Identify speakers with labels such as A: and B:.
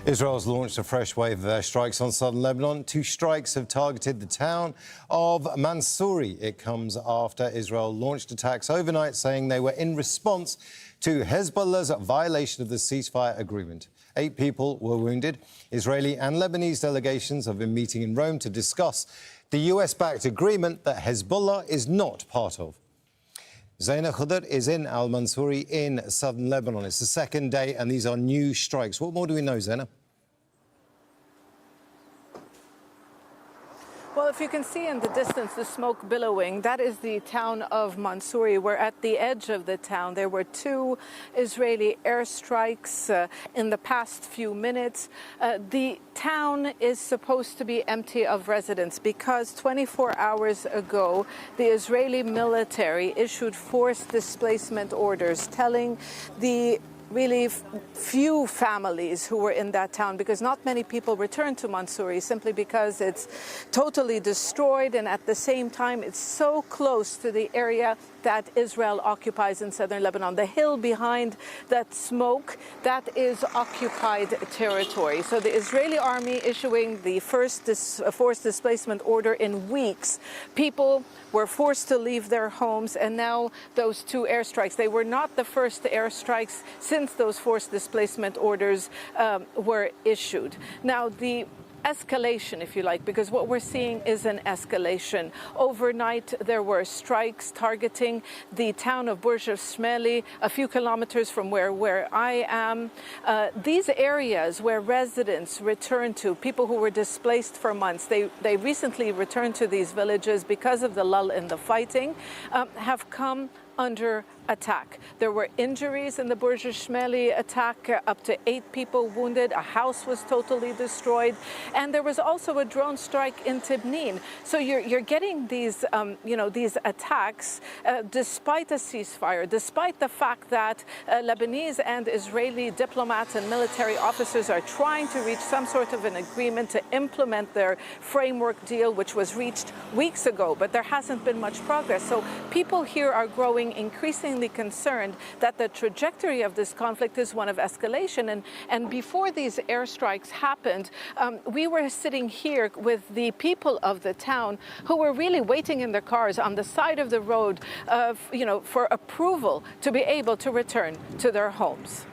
A: Israel's launched a fresh wave of airstrikes on southern Lebanon. 2 strikes have targeted the town of Mansouri. It comes after Israel launched attacks overnight, saying they were in response to Hezbollah's violation of the ceasefire agreement. 8 people were wounded. Israeli and Lebanese delegations have been meeting in Rome to discuss the US-backed agreement that Hezbollah is not part of. Zeina Khodr is in al-Mansouri in southern Lebanon. It's the second day and these are new strikes. What more do we know, Zeina?
B: Well, if you can see in the distance the smoke billowing, that is the town of Mansouri. We're at the edge of the town. There were 2 Israeli airstrikes in the past few minutes. The town is supposed to be empty of residents because 24 hours ago, the Israeli military issued forced displacement orders telling the really few families who were in that town, because not many people returned to Mansouri simply because it's totally destroyed, and at the same time it's so close to the area that Israel occupies in southern Lebanon. The hill behind that smoke, that is occupied territory. So the Israeli army issuing the first forced displacement order in weeks. People were forced to leave their homes, and now those 2 airstrikes. They were not the first airstrikes since those forced displacement orders were issued. Now, the escalation, if you like, because what we're seeing is an escalation. Overnight, there were strikes targeting the town of Burj al-Shmeli, a few kilometers from where I am. These areas where residents return to, people who were displaced for months, they recently returned to these villages because of the lull in the fighting, have come under attack. There were injuries in the Burj al-Shmeli attack, up to 8 people wounded, a house was totally destroyed, and there was also a drone strike in Tibnin. So you're getting these, these attacks despite a ceasefire, despite the fact that Lebanese and Israeli diplomats and military officers are trying to reach some sort of an agreement to implement their framework deal, which was reached weeks ago, but there hasn't been much progress. So people here are growing increasingly concerned that the trajectory of this conflict is one of escalation. And before these airstrikes happened, we were sitting here with the people of the town who were really waiting in their cars on the side of the road, for approval to be able to return to their homes.